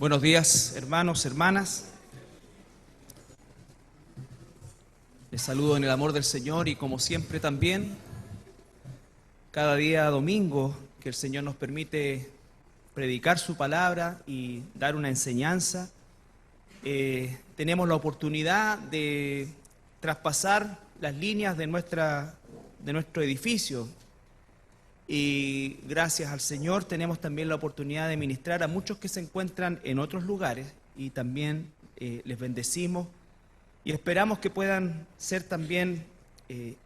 Buenos días, hermanos, hermanas. Les saludo en el amor del Señor y como siempre también, cada día domingo que el Señor nos permite predicar su palabra y dar una enseñanza, tenemos la oportunidad de traspasar las líneas de nuestro edificio. Y gracias al Señor tenemos también la oportunidad de ministrar a muchos que se encuentran en otros lugares y también les bendecimos y esperamos que puedan ser también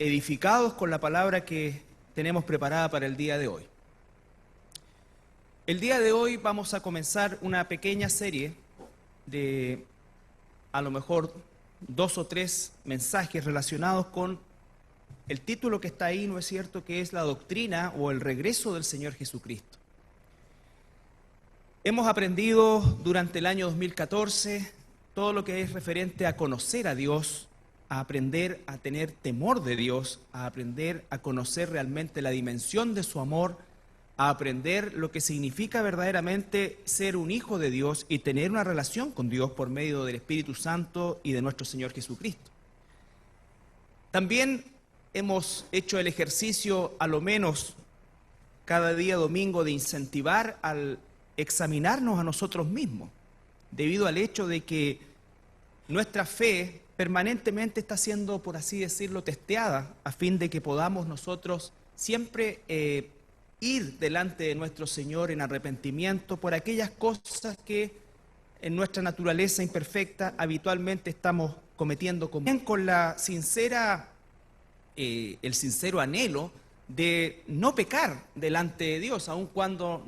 edificados con la palabra que tenemos preparada para el día de hoy. El día de hoy vamos a comenzar una pequeña serie de a lo mejor 2 o 3 mensajes relacionados con el título que está ahí, ¿no es cierto?, que es la doctrina o el regreso del Señor Jesucristo. Hemos aprendido durante el año 2014 todo lo que es referente a conocer a Dios, a aprender a tener temor de Dios, a aprender a conocer realmente la dimensión de su amor, a aprender lo que significa verdaderamente ser un hijo de Dios y tener una relación con Dios por medio del Espíritu Santo y de nuestro Señor Jesucristo. También hemos hecho el ejercicio, a lo menos cada día domingo, de incentivar al examinarnos a nosotros mismos, debido al hecho de que nuestra fe permanentemente está siendo, por así decirlo, testeada, a fin de que podamos nosotros siempre ir delante de nuestro Señor en arrepentimiento por aquellas cosas que en nuestra naturaleza imperfecta habitualmente estamos cometiendo, con la el sincero anhelo de no pecar delante de Dios, aun cuando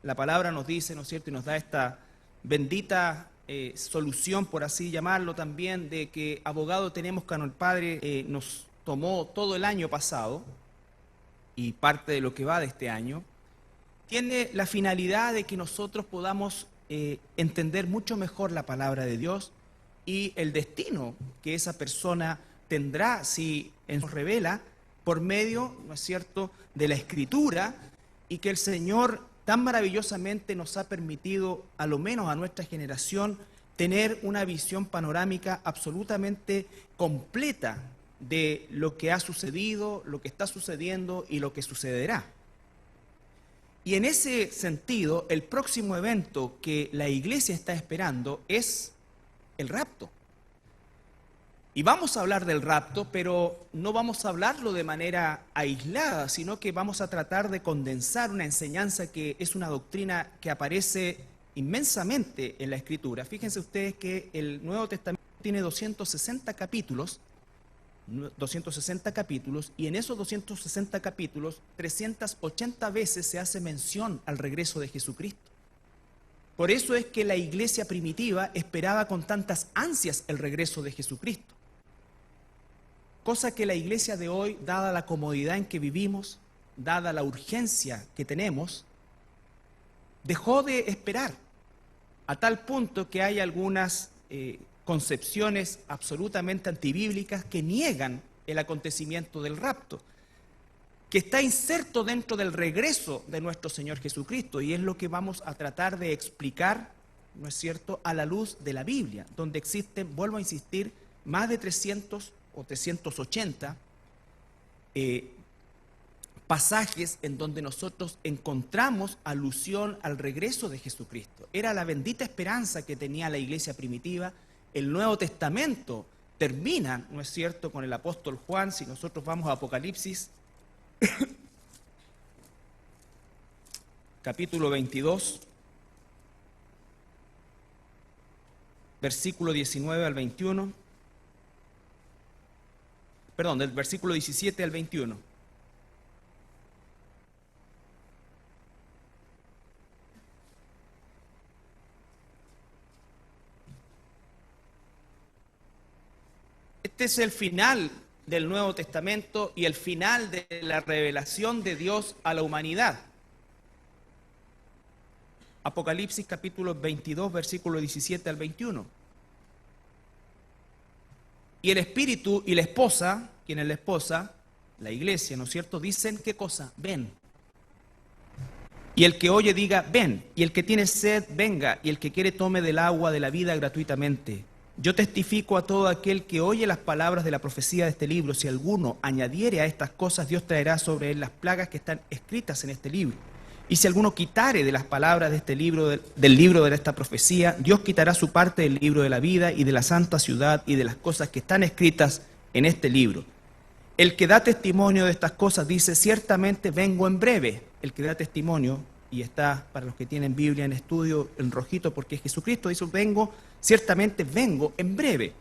la palabra nos dice, ¿no es cierto?, y nos da esta bendita solución, por así llamarlo también, de que abogado tenemos con el Padre, nos tomó todo el año pasado y parte de lo que va de este año, tiene la finalidad de que nosotros podamos entender mucho mejor la palabra de Dios y el destino que esa persona tendrá si nos revela por medio, ¿no es cierto?, de la Escritura, y que el Señor tan maravillosamente nos ha permitido, a lo menos a nuestra generación, tener una visión panorámica absolutamente completa de lo que ha sucedido, lo que está sucediendo y lo que sucederá. Y en ese sentido, el próximo evento que la Iglesia está esperando es el rapto. Y vamos a hablar del rapto, pero no vamos a hablarlo de manera aislada, sino que vamos a tratar de condensar una enseñanza que es una doctrina que aparece inmensamente en la Escritura. Fíjense ustedes que el Nuevo Testamento tiene 260 capítulos, y en esos 260 capítulos, 380 veces se hace mención al regreso de Jesucristo. Por eso es que la iglesia primitiva esperaba con tantas ansias el regreso de Jesucristo. Cosa que la iglesia de hoy, dada la comodidad en que vivimos, dada la urgencia que tenemos, dejó de esperar, a tal punto que hay algunas concepciones absolutamente antibíblicas que niegan el acontecimiento del rapto, que está inserto dentro del regreso de nuestro Señor Jesucristo, y es lo que vamos a tratar de explicar, ¿no es cierto?, a la luz de la Biblia, donde existen, vuelvo a insistir, más de 300 o 380 pasajes en donde nosotros encontramos alusión al regreso de Jesucristo. Era la bendita esperanza que tenía la iglesia primitiva. El Nuevo Testamento termina, ¿no es cierto?, con el apóstol Juan. Si nosotros vamos a Apocalipsis, capítulo 22, versículo 19 al 21, perdón, del versículo 17 al 21. Este es el final del Nuevo Testamento y el final de la revelación de Dios a la humanidad. Apocalipsis capítulo 22, versículo 17 al 21. Y el Espíritu y la esposa, ¿quién es la esposa? La iglesia, ¿no es cierto? Dicen, ¿qué cosa? Ven. Y el que oye diga, ven, y el que tiene sed, venga, y el que quiere tome del agua de la vida gratuitamente. Yo testifico a todo aquel que oye las palabras de la profecía de este libro, si alguno añadiere a estas cosas, Dios traerá sobre él las plagas que están escritas en este libro. Y si alguno quitare de las palabras de este libro, del libro de esta profecía, Dios quitará su parte del libro de la vida y de la santa ciudad y de las cosas que están escritas en este libro. El que da testimonio de estas cosas dice, ciertamente vengo en breve. El que da testimonio, y está para los que tienen Biblia en estudio en rojito, porque Jesucristo dice, ciertamente vengo en breve.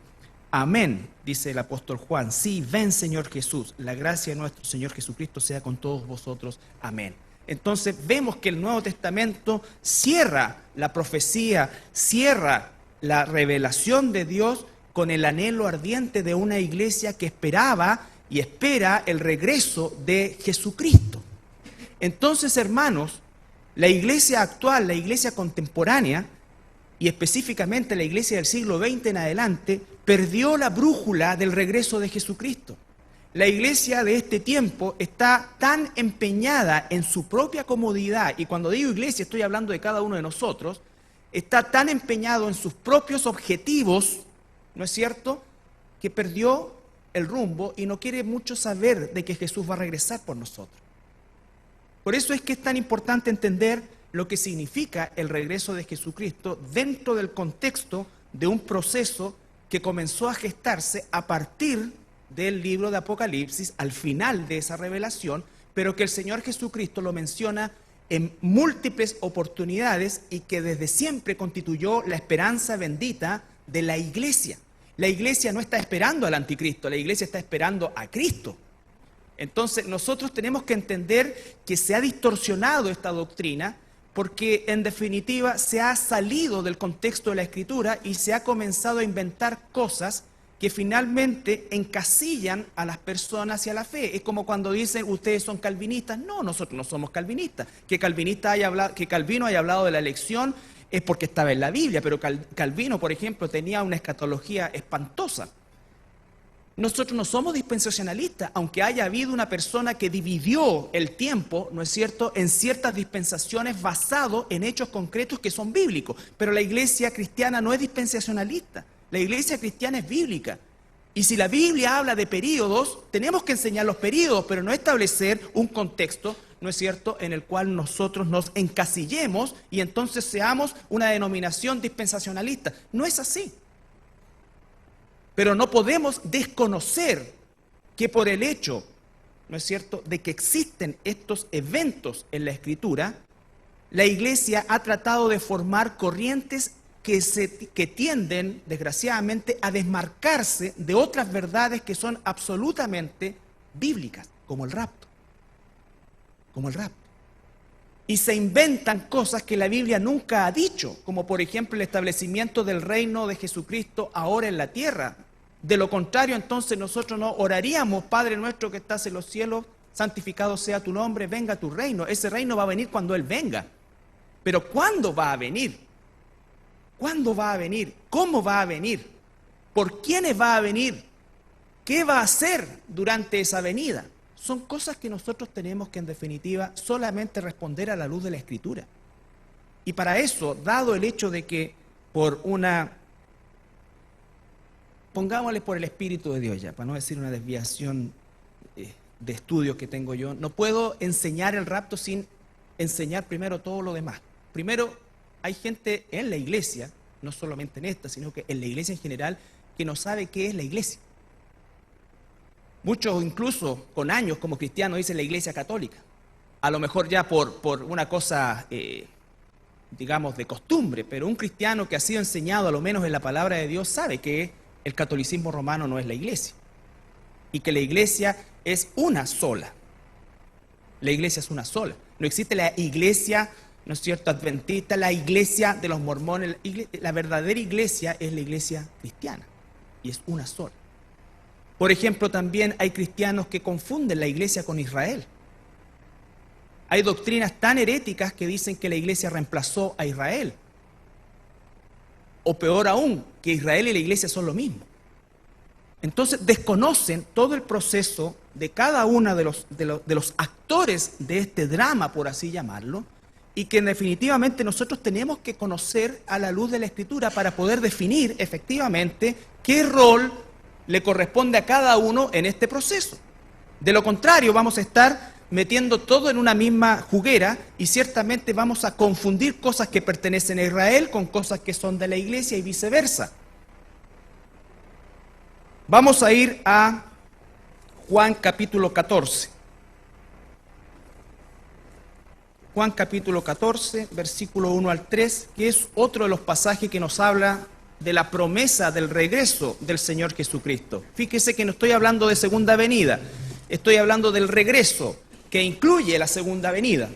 Amén, dice el apóstol Juan. Sí, ven Señor Jesús. La gracia de nuestro Señor Jesucristo sea con todos vosotros. Amén. Entonces vemos que el Nuevo Testamento cierra la profecía, cierra la revelación de Dios con el anhelo ardiente de una iglesia que esperaba y espera el regreso de Jesucristo. Entonces, hermanos, la iglesia actual, la iglesia contemporánea, y específicamente la iglesia del siglo XX en adelante, perdió la brújula del regreso de Jesucristo. La iglesia de este tiempo está tan empeñada en su propia comodidad, y cuando digo iglesia estoy hablando de cada uno de nosotros, está tan empeñado en sus propios objetivos, ¿no es cierto?, que perdió el rumbo y no quiere mucho saber de que Jesús va a regresar por nosotros. Por eso es que es tan importante entender lo que significa el regreso de Jesucristo dentro del contexto de un proceso que comenzó a gestarse a partir del libro de Apocalipsis, al final de esa revelación, pero que el Señor Jesucristo lo menciona en múltiples oportunidades y que desde siempre constituyó la esperanza bendita de la iglesia. La iglesia no está esperando al anticristo, la iglesia está esperando a Cristo. Entonces nosotros tenemos que entender que se ha distorsionado esta doctrina porque en definitiva se ha salido del contexto de la Escritura y se ha comenzado a inventar cosas que finalmente encasillan a las personas y a la fe. Es como cuando dicen, ustedes son calvinistas. No, nosotros no somos calvinistas. Que Calvino haya hablado de la elección es porque estaba en la Biblia, pero Calvino, por ejemplo, tenía una escatología espantosa. Nosotros no somos dispensacionalistas, aunque haya habido una persona que dividió el tiempo, ¿no es cierto?, en ciertas dispensaciones basado en hechos concretos que son bíblicos. Pero la iglesia cristiana no es dispensacionalista, la iglesia cristiana es bíblica. Y si la Biblia habla de períodos, tenemos que enseñar los períodos, pero no establecer un contexto, ¿no es cierto?, en el cual nosotros nos encasillemos y entonces seamos una denominación dispensacionalista. No es así. Pero no podemos desconocer que por el hecho, ¿no es cierto?, de que existen estos eventos en la Escritura, la Iglesia ha tratado de formar corrientes que tienden, desgraciadamente, a desmarcarse de otras verdades que son absolutamente bíblicas, como el rapto. Y se inventan cosas que la Biblia nunca ha dicho, como por ejemplo el establecimiento del reino de Jesucristo ahora en la tierra. De lo contrario, entonces nosotros no oraríamos, Padre nuestro que estás en los cielos, santificado sea tu nombre, venga tu reino. Ese reino va a venir cuando Él venga. Pero ¿cuándo va a venir? ¿Cuándo va a venir? ¿Cómo va a venir? ¿Por quiénes va a venir? ¿Qué va a hacer durante esa venida? Son cosas que nosotros tenemos que, en definitiva, solamente responder a la luz de la Escritura. Y para eso, dado el hecho de que pongámosle por el Espíritu de Dios ya, para no decir una desviación de estudios que tengo yo, no puedo enseñar el rapto sin enseñar primero todo lo demás. Primero, hay gente en la iglesia, no solamente en esta, sino que en la iglesia en general, que no sabe qué es la iglesia. Muchos incluso con años como cristianos dicen la iglesia católica. A lo mejor ya por una cosa, digamos, de costumbre, pero un cristiano que ha sido enseñado a lo menos en la palabra de Dios sabe que el catolicismo romano no es la iglesia y que la iglesia es una sola. La iglesia es una sola. No existe la iglesia, ¿no es cierto?, adventista, la iglesia de los mormones. La verdadera iglesia es la iglesia cristiana y es una sola. Por ejemplo, también hay cristianos que confunden la iglesia con Israel. Hay doctrinas tan heréticas que dicen que la iglesia reemplazó a Israel. O peor aún, que Israel y la iglesia son lo mismo. Entonces desconocen todo el proceso de cada uno de los actores de este drama, por así llamarlo, y que definitivamente nosotros tenemos que conocer a la luz de la Escritura para poder definir efectivamente qué rol le corresponde a cada uno en este proceso. De lo contrario, vamos a estar metiendo todo en una misma juguera y ciertamente vamos a confundir cosas que pertenecen a Israel con cosas que son de la iglesia y viceversa. Vamos a ir a Juan capítulo 14. Juan capítulo 14, versículo 1 al 3, que es otro de los pasajes que nos habla de la promesa del regreso del Señor Jesucristo. Fíjese que no estoy hablando de segunda venida, estoy hablando del regreso, que incluye la segunda venida.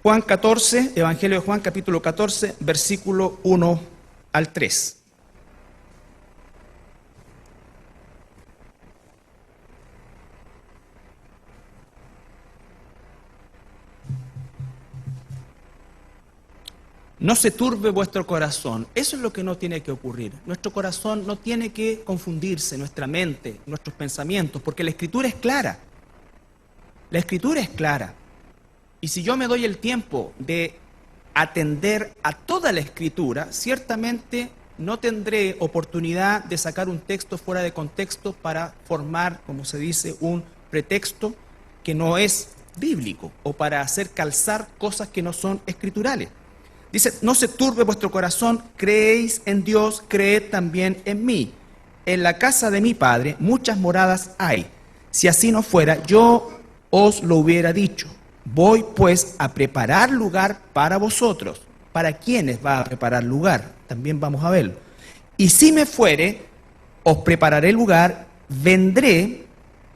Juan 14, Evangelio de Juan, capítulo 14, versículo 1 al 3. No se turbe vuestro corazón. Eso es lo que no tiene que ocurrir. Nuestro corazón no tiene que confundirse, nuestra mente, nuestros pensamientos, porque la Escritura es clara. La Escritura es clara. Y si yo me doy el tiempo de atender a toda la Escritura, ciertamente no tendré oportunidad de sacar un texto fuera de contexto para formar, como se dice, un pretexto que no es bíblico o para hacer calzar cosas que no son escriturales. Dice, no se turbe vuestro corazón, creéis en Dios, creed también en mí. En la casa de mi Padre muchas moradas hay. Si así no fuera, yo os lo hubiera dicho. Voy pues a preparar lugar para vosotros. ¿Para quiénes va a preparar lugar? También vamos a verlo. Y si me fuere, os prepararé lugar, vendré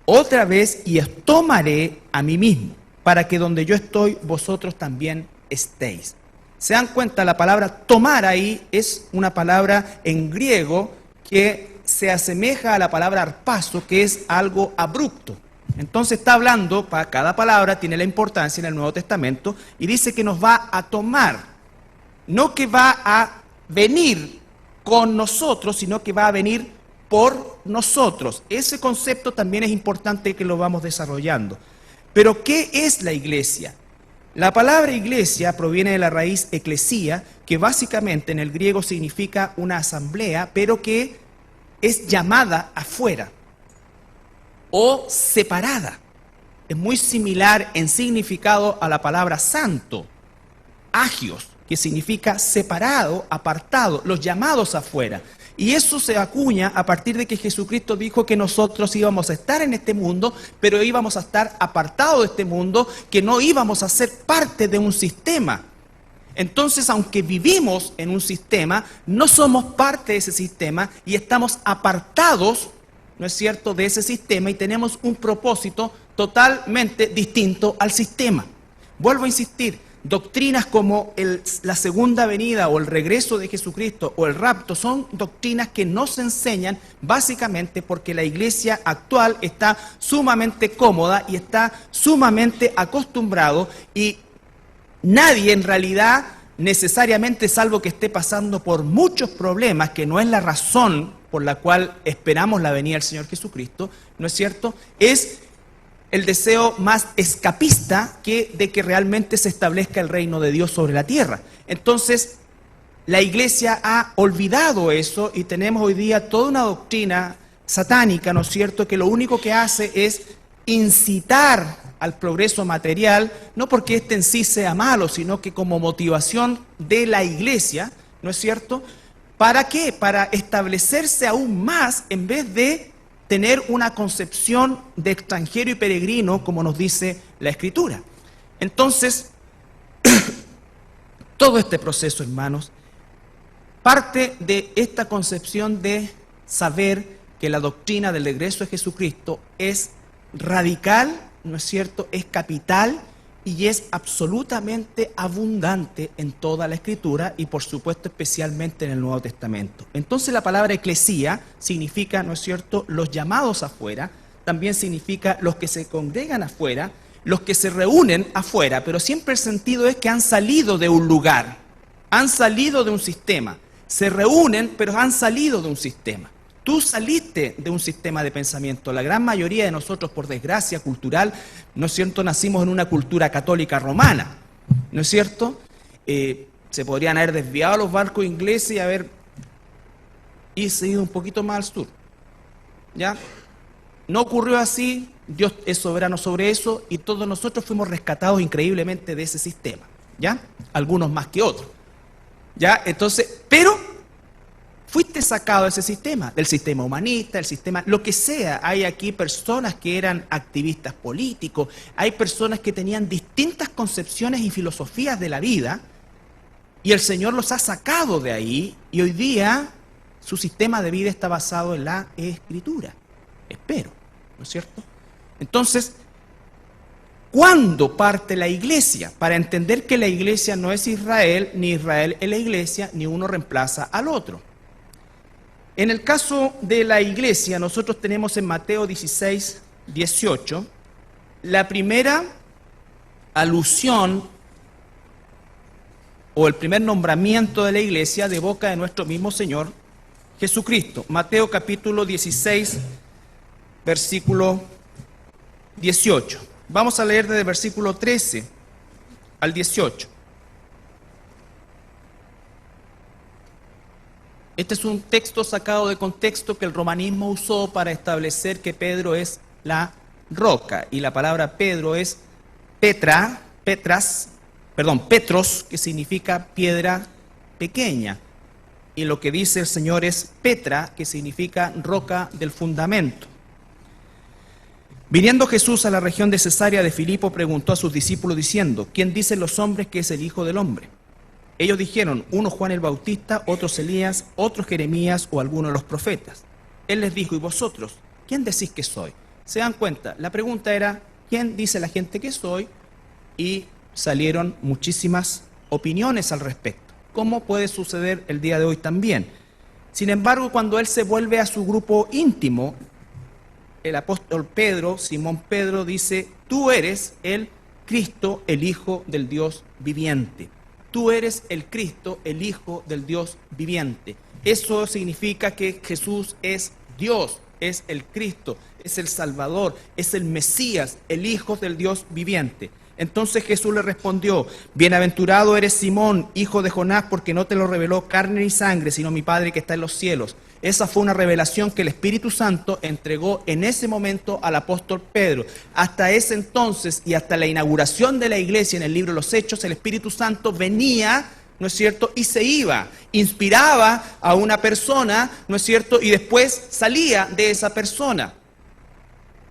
otra vez y os tomaré a mí mismo, para que donde yo estoy, vosotros también estéis. ¿Se dan cuenta? La palabra tomar ahí es una palabra en griego que se asemeja a la palabra arpazo, que es algo abrupto. Entonces está hablando, para cada palabra tiene la importancia en el Nuevo Testamento, y dice que nos va a tomar, no que va a venir con nosotros, sino que va a venir por nosotros. Ese concepto también es importante que lo vamos desarrollando. Pero ¿qué es la iglesia? La palabra iglesia proviene de la raíz eclesía, que básicamente en el griego significa una asamblea, pero que es llamada afuera o separada. Es muy similar en significado a la palabra santo, agios, que significa separado, apartado, los llamados afuera. Y eso se acuña a partir de que Jesucristo dijo que nosotros íbamos a estar en este mundo, pero íbamos a estar apartados de este mundo, que no íbamos a ser parte de un sistema. Entonces, aunque vivimos en un sistema, no somos parte de ese sistema y estamos apartados, ¿no es cierto?, de ese sistema y tenemos un propósito totalmente distinto al sistema. Vuelvo a insistir. Doctrinas como la segunda venida o el regreso de Jesucristo o el rapto son doctrinas que no se enseñan básicamente porque la iglesia actual está sumamente cómoda y está sumamente acostumbrado y nadie en realidad necesariamente, salvo que esté pasando por muchos problemas, que no es la razón por la cual esperamos la venida del Señor Jesucristo, ¿no es cierto?, es el deseo más escapista que de que realmente se establezca el reino de Dios sobre la tierra. Entonces, la iglesia ha olvidado eso y tenemos hoy día toda una doctrina satánica, ¿no es cierto?, que lo único que hace es incitar al progreso material, no porque este en sí sea malo, sino que como motivación de la iglesia, ¿no es cierto?, ¿para qué? Para establecerse aún más en vez de tener una concepción de extranjero y peregrino, como nos dice la Escritura. Entonces, todo este proceso, hermanos, parte de esta concepción de saber que la doctrina del regreso de Jesucristo es radical, ¿no es cierto?, es capital y es absolutamente abundante en toda la Escritura y por supuesto especialmente en el Nuevo Testamento. Entonces la palabra eclesía significa, ¿no es cierto?, los llamados afuera, también significa los que se congregan afuera, los que se reúnen afuera, pero siempre el sentido es que han salido de un lugar, han salido de un sistema, se reúnen pero han salido de un sistema. Tú saliste de un sistema de pensamiento. La gran mayoría de nosotros, por desgracia cultural, ¿no es cierto?, nacimos en una cultura católica romana, ¿no es cierto? Se podrían haber desviado los barcos ingleses y haber ido un poquito más al sur, ¿ya? No ocurrió así, Dios es soberano sobre eso y todos nosotros fuimos rescatados increíblemente de ese sistema, ¿ya? Algunos más que otros, ¿ya? Entonces, pero fuiste sacado de ese sistema, del sistema humanista, del sistema, lo que sea. Hay aquí personas que eran activistas políticos, hay personas que tenían distintas concepciones y filosofías de la vida y el Señor los ha sacado de ahí y hoy día su sistema de vida está basado en la Escritura. Espero, ¿no es cierto? Entonces, ¿cuándo parte la iglesia? Para entender que la iglesia no es Israel, ni Israel es la iglesia, ni uno reemplaza al otro. En el caso de la iglesia, nosotros tenemos en Mateo 16, 18, la primera alusión o el primer nombramiento de la iglesia de boca de nuestro mismo Señor Jesucristo. Mateo capítulo 16, versículo 18. Vamos a leer desde el versículo 13 al 18. Este es un texto sacado de contexto que el romanismo usó para establecer que Pedro es la roca. Y la palabra Pedro es Petros, que significa piedra pequeña. Y lo que dice el Señor es Petra, que significa roca del fundamento. Viniendo Jesús a la región de Cesarea de Filipo, preguntó a sus discípulos diciendo: ¿quién dicen los hombres que es el Hijo del Hombre? Ellos dijeron: uno Juan el Bautista, otros Elías, otros Jeremías o alguno de los profetas. Él les dijo: ¿y vosotros? ¿Quién decís que soy? Se dan cuenta, la pregunta era: ¿quién dice la gente que soy? Y salieron muchísimas opiniones al respecto, como puede suceder el día de hoy también. Sin embargo, cuando él se vuelve a su grupo íntimo, el apóstol Pedro, Simón Pedro, dice: tú eres el Cristo, el Hijo del Dios viviente. Tú eres el Cristo, el Hijo del Dios viviente. Eso significa que Jesús es Dios, es el Cristo, es el Salvador, es el Mesías, el Hijo del Dios viviente. Entonces Jesús le respondió: bienaventurado eres Simón, hijo de Jonás, porque no te lo reveló carne ni sangre, sino mi Padre que está en los cielos. Esa fue una revelación que el Espíritu Santo entregó en ese momento al apóstol Pedro. Hasta ese entonces y hasta la inauguración de la iglesia en el libro de los Hechos, el Espíritu Santo venía, ¿no es cierto?, y se iba, inspiraba a una persona, ¿no es cierto?, y después salía de esa persona.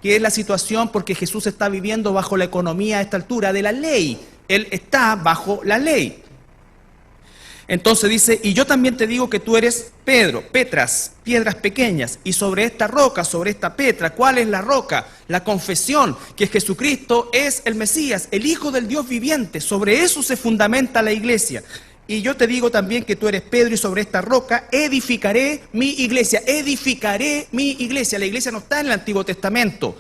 ¿Qué es la situación? Porque Jesús está viviendo bajo la economía a esta altura de la ley. Él está bajo la ley. Entonces dice: y yo también te digo que tú eres Pedro, Petras, piedras pequeñas, y sobre esta roca, sobre esta Petra. ¿Cuál es la roca? La confesión, que Jesucristo es el Mesías, el Hijo del Dios viviente. Sobre eso se fundamenta la iglesia. Y yo te digo también que tú eres Pedro, y sobre esta roca edificaré mi iglesia. Edificaré mi iglesia. La iglesia no está en el Antiguo Testamento.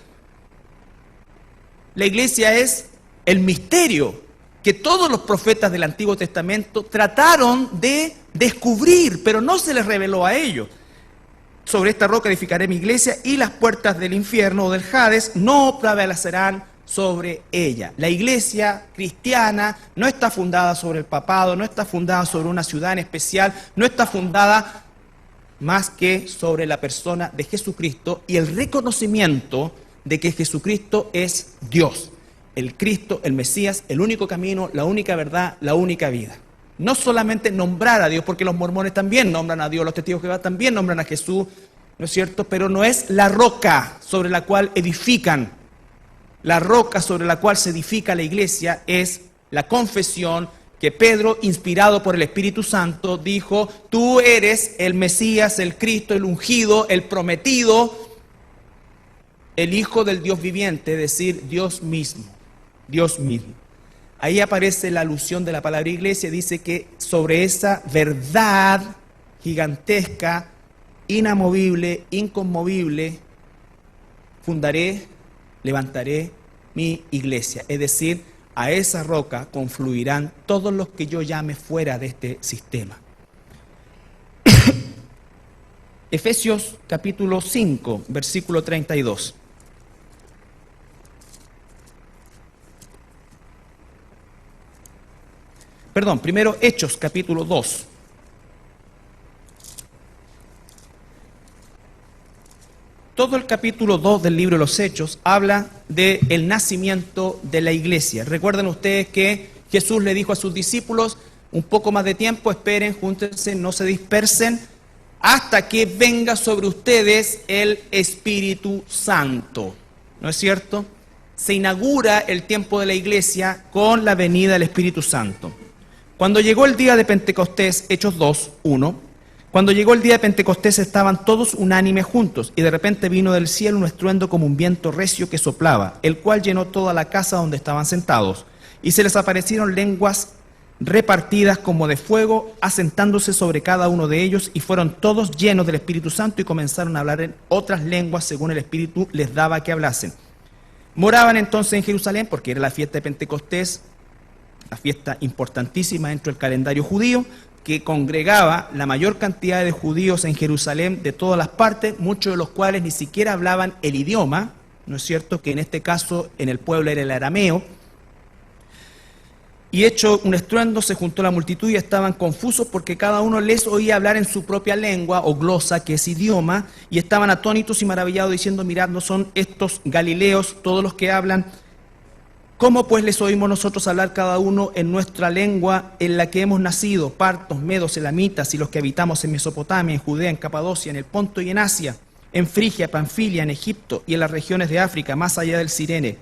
La iglesia es el misterio que todos los profetas del Antiguo Testamento trataron de descubrir, pero no se les reveló a ellos. Sobre esta roca edificaré mi iglesia, y las puertas del infierno o del Hades no prevalecerán sobre ella. La iglesia cristiana no está fundada sobre el papado, no está fundada sobre una ciudad en especial, no está fundada más que sobre la persona de Jesucristo y el reconocimiento de que Jesucristo es Dios, el Cristo, el Mesías, el único camino, la única verdad, la única vida. No solamente nombrar a Dios, porque los mormones también nombran a Dios, los testigos de Jehová también nombran a Jesús, ¿no es cierto? Pero no es la roca sobre la cual edifican. La roca sobre la cual se edifica la iglesia es la confesión que Pedro, inspirado por el Espíritu Santo, dijo: tú eres el Mesías, el Cristo, el ungido, el prometido, el Hijo del Dios viviente, es decir, Dios mismo. Dios mismo. Ahí aparece la alusión de la palabra iglesia, dice que sobre esa verdad gigantesca, inamovible, inconmovible, fundaré, levantaré mi iglesia. Es decir, a esa roca confluirán todos los que yo llame fuera de este sistema. Efesios capítulo 5, versículo 32. Perdón, primero Hechos capítulo 2. Todo el capítulo 2 del libro de los Hechos habla del nacimiento de la iglesia. Recuerden ustedes que Jesús le dijo a sus discípulos, un poco más de tiempo, esperen, júntense, no se dispersen, hasta que venga sobre ustedes el Espíritu Santo. ¿No es cierto? Se inaugura el tiempo de la iglesia con la venida del Espíritu Santo. Cuando llegó el día de Pentecostés, Hechos 2, 1, cuando llegó el día de Pentecostés estaban todos unánimes juntos, y de repente vino del cielo un estruendo como un viento recio que soplaba, el cual llenó toda la casa donde estaban sentados, y se les aparecieron lenguas repartidas como de fuego, asentándose sobre cada uno de ellos, y fueron todos llenos del Espíritu Santo y comenzaron a hablar en otras lenguas según el Espíritu les daba que hablasen. Moraban entonces en Jerusalén, porque era la fiesta de Pentecostés, la fiesta importantísima dentro del calendario judío, que congregaba la mayor cantidad de judíos en Jerusalén de todas las partes, muchos de los cuales ni siquiera hablaban el idioma, ¿no es cierto?, que en este caso en el pueblo era el arameo. Y hecho un estruendo, se juntó la multitud y estaban confusos porque cada uno les oía hablar en su propia lengua o glosa, que es idioma, y estaban atónitos y maravillados diciendo, mirad, ¿no son estos galileos todos los que hablan? ¿Cómo pues les oímos nosotros hablar cada uno en nuestra lengua en la que hemos nacido, partos, medos, elamitas y los que habitamos en Mesopotamia, en Judea, en Capadocia, en el Ponto y en Asia, en Frigia, Panfilia, en Egipto y en las regiones de África, más allá del Cirene?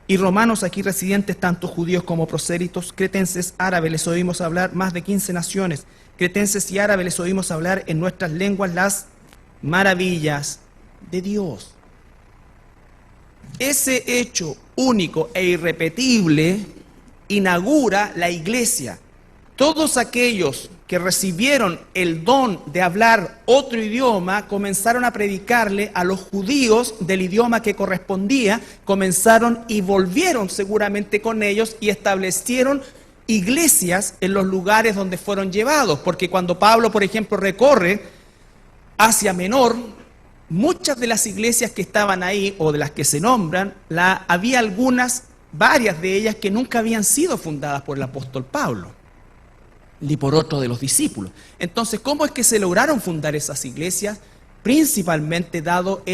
Y romanos aquí residentes, tanto judíos como prosélitos, cretenses, árabes, les oímos hablar, más de 15 naciones, cretenses y árabes, les oímos hablar en nuestras lenguas las maravillas de Dios. Ese hecho único e irrepetible inaugura la iglesia. Todos aquellos que recibieron el don de hablar otro idioma comenzaron a predicarle a los judíos del idioma que correspondía, comenzaron y volvieron seguramente con ellos y establecieron iglesias en los lugares donde fueron llevados, porque cuando Pablo, por ejemplo, recorre Asia Menor, muchas de las iglesias que estaban ahí, o de las que se nombran, había varias de ellas que nunca habían sido fundadas por el apóstol Pablo, ni por otro de los discípulos. Entonces, ¿cómo es que se lograron fundar esas iglesias? Principalmente dado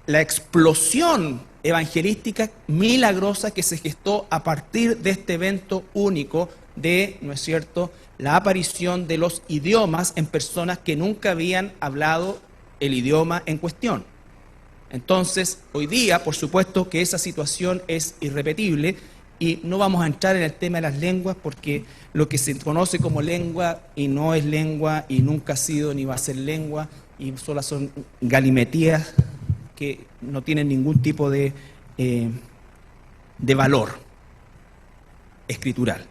la explosión evangelística milagrosa que se gestó a partir de este evento único de, ¿no es cierto?, la aparición de los idiomas en personas que nunca habían hablado el idioma en cuestión. Entonces, hoy día, por supuesto que esa situación es irrepetible y no vamos a entrar en el tema de las lenguas porque lo que se conoce como lengua y no es lengua y nunca ha sido ni va a ser lengua y solo son galimetías que no tienen ningún tipo de valor escritural.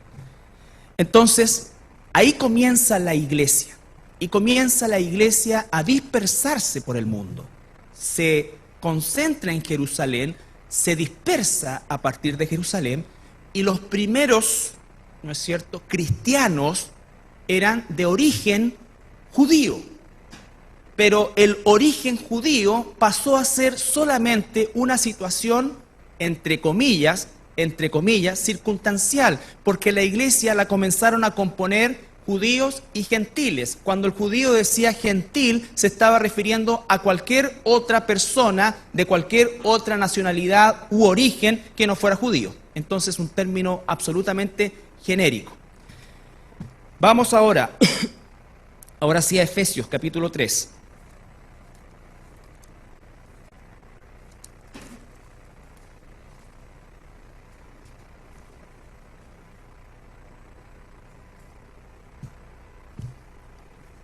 Entonces, ahí comienza la iglesia. Y comienza la iglesia a dispersarse por el mundo. Se concentra en Jerusalén, se dispersa a partir de Jerusalén, y los primeros, ¿no es cierto?, cristianos eran de origen judío. Pero el origen judío pasó a ser solamente una situación, entre comillas, circunstancial, porque la iglesia la comenzaron a componer judíos y gentiles. Cuando el judío decía gentil, se estaba refiriendo a cualquier otra persona de cualquier otra nacionalidad u origen que no fuera judío. Entonces, un término absolutamente genérico. Vamos ahora sí a Efesios capítulo 3.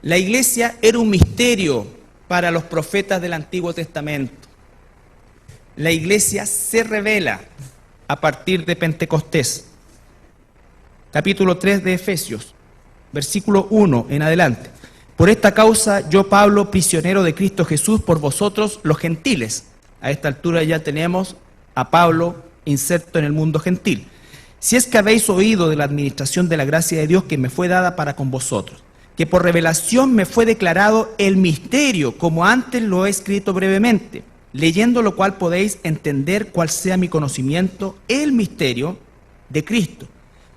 La iglesia era un misterio para los profetas del Antiguo Testamento. La iglesia se revela a partir de Pentecostés. Capítulo 3 de Efesios, versículo 1 en adelante. Por esta causa yo, Pablo, prisionero de Cristo Jesús, por vosotros los gentiles. A esta altura ya tenemos a Pablo inserto en el mundo gentil. Si es que habéis oído de la administración de la gracia de Dios que me fue dada para con vosotros. que por revelación me fue declarado el misterio, como antes lo he escrito brevemente, leyendo lo cual podéis entender cuál sea mi conocimiento, el misterio de Cristo.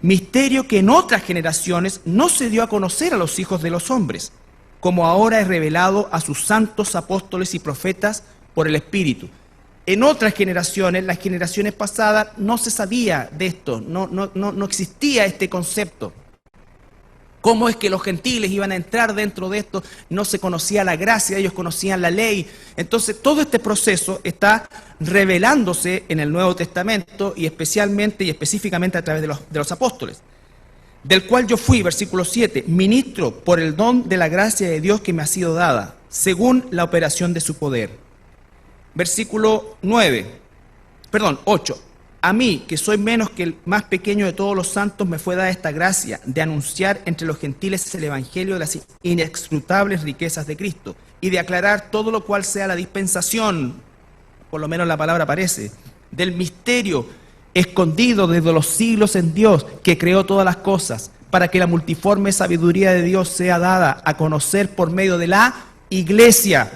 Misterio que en otras generaciones no se dio a conocer a los hijos de los hombres, como ahora es revelado a sus santos apóstoles y profetas por el Espíritu. En otras generaciones, las generaciones pasadas, no se sabía de esto, no existía este concepto. ¿Cómo es que los gentiles iban a entrar dentro de esto? No se conocía la gracia, ellos conocían la ley. Entonces, todo este proceso está revelándose en el Nuevo Testamento y especialmente y específicamente a través de los apóstoles. Del cual yo fui, versículo 7, ministro por el don de la gracia de Dios que me ha sido dada, según la operación de su poder. Versículo 8. A mí, que soy menos que el más pequeño de todos los santos, me fue dada esta gracia de anunciar entre los gentiles el evangelio de las inescrutables riquezas de Cristo y de aclarar todo lo cual sea la dispensación, por lo menos la palabra aparece, del misterio escondido desde los siglos en Dios, que creó todas las cosas, para que la multiforme sabiduría de Dios sea dada a conocer por medio de la Iglesia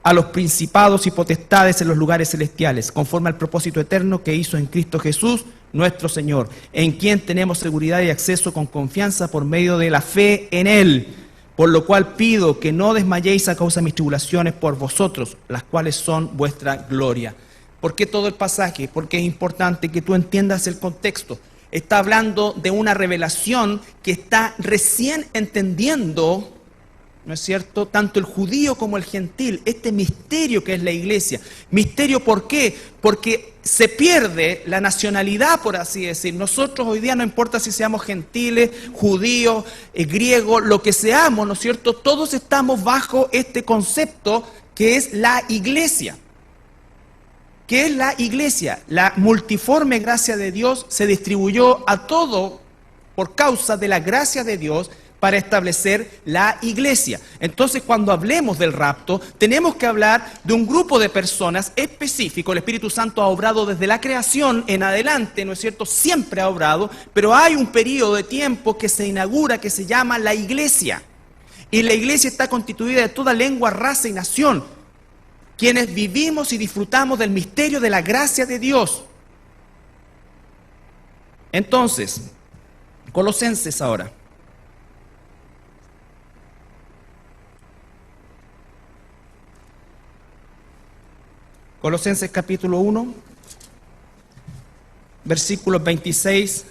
a los principados y potestades en los lugares celestiales, conforme al propósito eterno que hizo en Cristo Jesús, nuestro Señor, en quien tenemos seguridad y acceso con confianza por medio de la fe en Él, por lo cual pido que no desmayéis a causa de mis tribulaciones por vosotros, las cuales son vuestra gloria. ¿Por qué todo el pasaje? Porque es importante que tú entiendas el contexto. Está hablando de una revelación que está recién entendiendo, ¿no es cierto?, tanto el judío como el gentil, este misterio que es la iglesia. ¿Misterio por qué? Porque se pierde la nacionalidad, por así decir. Nosotros hoy día, no importa si seamos gentiles, judíos, griegos, lo que seamos, ¿no es cierto?, todos estamos bajo este concepto que es la iglesia. ¿Qué es la iglesia? La multiforme gracia de Dios se distribuyó a todo por causa de la gracia de Dios para establecer la iglesia. Entonces, cuando hablemos del rapto, tenemos que hablar de un grupo de personas específico. El Espíritu Santo ha obrado desde la creación en adelante, ¿no es cierto? Siempre ha obrado, pero hay un periodo de tiempo que se inaugura, que se llama la iglesia. Y la iglesia está constituida de toda lengua, raza y nación, quienes vivimos y disfrutamos del misterio de la gracia de Dios. Entonces, Colosenses ahora. Colosenses capítulo 1, versículos 26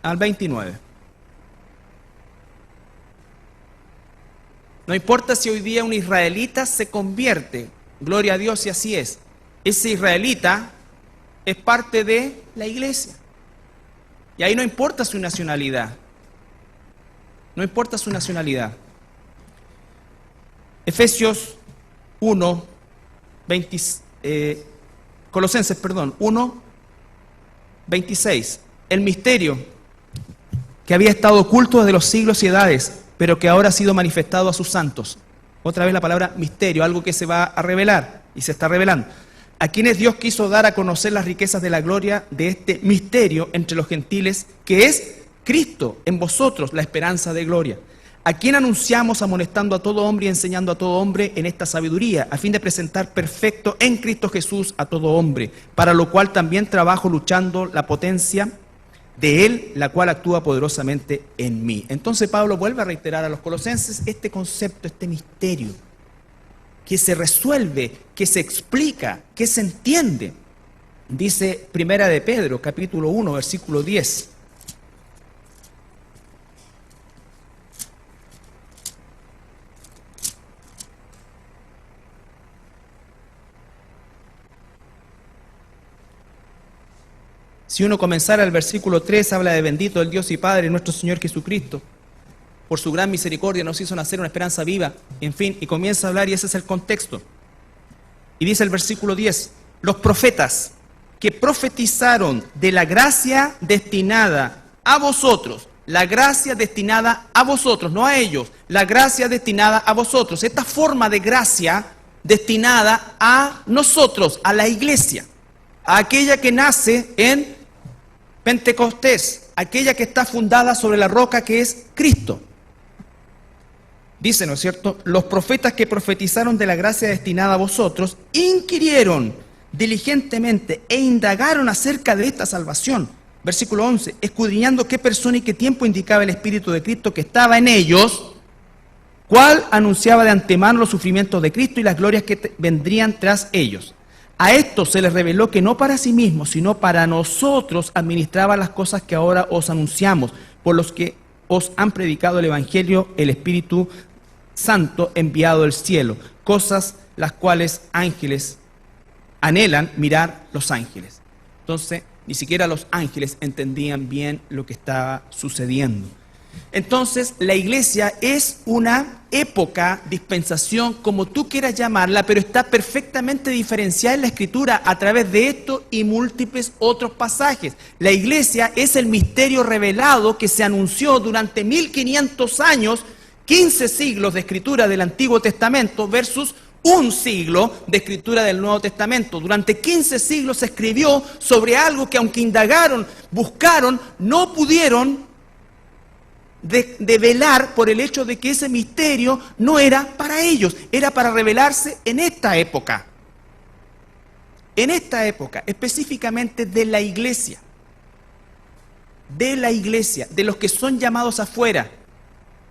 al 29. No importa si hoy día un israelita se convierte, gloria a Dios y así es. Ese israelita es parte de la iglesia. Y ahí no importa su nacionalidad. No importa su nacionalidad. Efesios 1, Colosenses, 1, 26. El misterio que había estado oculto desde los siglos y edades, pero que ahora ha sido manifestado a sus santos. Otra vez la palabra misterio, algo que se va a revelar y se está revelando. A quienes Dios quiso dar a conocer las riquezas de la gloria de este misterio entre los gentiles, que es Cristo en vosotros, la esperanza de gloria. A quien anunciamos amonestando a todo hombre y enseñando a todo hombre en esta sabiduría, a fin de presentar perfecto en Cristo Jesús a todo hombre, para lo cual también trabajo luchando la potencia de Él, la cual actúa poderosamente en mí. Entonces Pablo vuelve a reiterar a los colosenses este concepto, este misterio, que se resuelve, que se explica, que se entiende. Dice Primera de Pedro, capítulo 1, versículo 10. Si uno comenzara el versículo 3, habla de bendito el Dios y Padre, nuestro Señor Jesucristo. Por su gran misericordia nos hizo nacer una esperanza viva, en fin, y comienza a hablar y ese es el contexto. Y dice el versículo 10, los profetas que profetizaron de la gracia destinada a vosotros, la gracia destinada a vosotros, no a ellos, la gracia destinada a vosotros, esta forma de gracia destinada a nosotros, a la iglesia, a aquella que nace en Pentecostés, aquella que está fundada sobre la roca que es Cristo. Dice, ¿no es cierto? Los profetas que profetizaron de la gracia destinada a vosotros inquirieron diligentemente e indagaron acerca de esta salvación. Versículo 11, escudriñando qué persona y qué tiempo indicaba el Espíritu de Cristo que estaba en ellos, cuál anunciaba de antemano los sufrimientos de Cristo y las glorias que vendrían tras ellos. A estos se les reveló que no para sí mismos, sino para nosotros administraba las cosas que ahora os anunciamos, por los que os han predicado el Evangelio, el Espíritu Santo enviado del cielo, cosas las cuales ángeles anhelan mirar los ángeles. Entonces, ni siquiera los ángeles entendían bien lo que estaba sucediendo. Entonces, la iglesia es una época, dispensación, como tú quieras llamarla, pero está perfectamente diferenciada en la Escritura a través de esto y múltiples otros pasajes. La iglesia es el misterio revelado que se anunció durante 1500 años, 15 siglos de escritura del Antiguo Testamento versus un siglo de escritura del Nuevo Testamento. Durante 15 siglos se escribió sobre algo que, aunque indagaron, buscaron, no pudieron develar por el hecho de que ese misterio no era para ellos, era para revelarse en esta época. En esta época, específicamente de la iglesia, de los que son llamados afuera,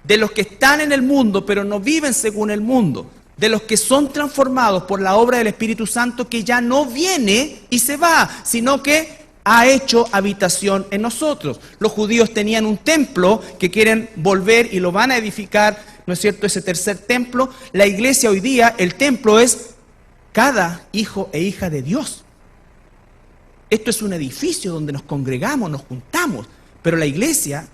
de los que están en el mundo pero no viven según el mundo, de los que son transformados por la obra del Espíritu Santo, que ya no viene y se va, sino que ha hecho habitación en nosotros. Los judíos tenían un templo que quieren volver y lo van a edificar, ¿no es cierto?, ese tercer templo. La iglesia hoy día, el templo es cada hijo e hija de Dios. Esto es un edificio donde nos congregamos, nos juntamos, pero la iglesia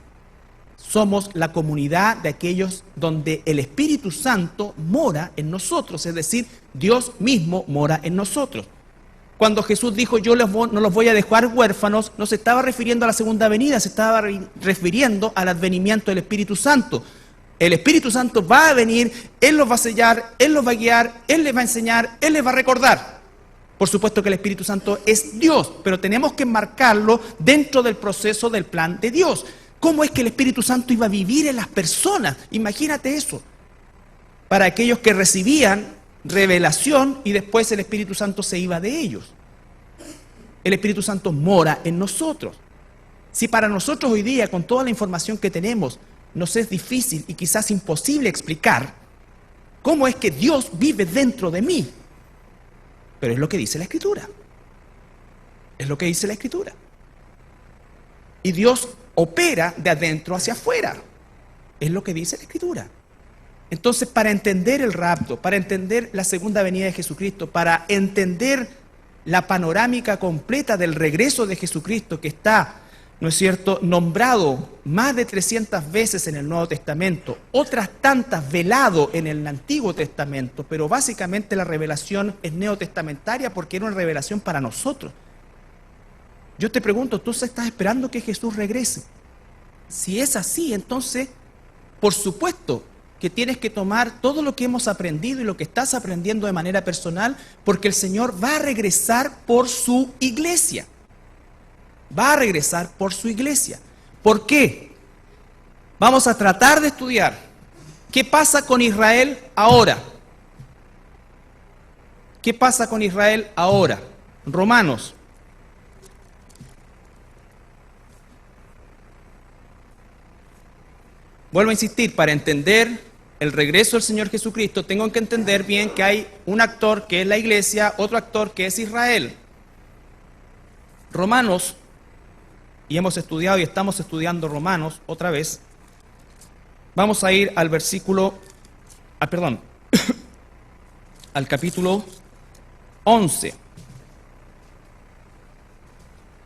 somos la comunidad de aquellos donde el Espíritu Santo mora en nosotros, es decir, Dios mismo mora en nosotros. Cuando Jesús dijo, yo no los voy a dejar huérfanos, no se estaba refiriendo a la segunda venida, se estaba refiriendo al advenimiento del Espíritu Santo. El Espíritu Santo va a venir, Él los va a sellar, Él los va a guiar, Él les va a enseñar, Él les va a recordar. Por supuesto que el Espíritu Santo es Dios, pero tenemos que enmarcarlo dentro del proceso del plan de Dios. ¿Cómo es que el Espíritu Santo iba a vivir en las personas? Imagínate eso. Para aquellos que recibían revelación y después el Espíritu Santo se iba de ellos. El Espíritu Santo mora en nosotros. Si para nosotros hoy día, con toda la información que tenemos, nos es difícil y quizás imposible explicar cómo es que Dios vive dentro de mí, pero es lo que dice la Escritura. Es lo que dice la Escritura. Y Dios opera de adentro hacia afuera. Es lo que dice la Escritura. Entonces, para entender el rapto, para entender la segunda venida de Jesucristo, para entender la panorámica completa del regreso de Jesucristo, que está, ¿no es cierto?, nombrado más de 300 veces en el Nuevo Testamento, otras tantas velado en el Antiguo Testamento, pero básicamente la revelación es neotestamentaria porque era una revelación para nosotros. Yo te pregunto, ¿tú estás esperando que Jesús regrese? Si es así, entonces, por supuesto que tienes que tomar todo lo que hemos aprendido y lo que estás aprendiendo de manera personal, porque el Señor va a regresar por su iglesia. Va a regresar por su iglesia. ¿Por qué? Vamos a tratar de estudiar qué pasa con Israel ahora. ¿Qué pasa con Israel ahora? Romanos. Vuelvo a insistir, para entender el regreso del Señor Jesucristo, tengo que entender bien que hay un actor que es la iglesia, otro actor que es Israel. Romanos, y hemos estudiado y estamos estudiando Romanos otra vez. Vamos a ir al al capítulo 11.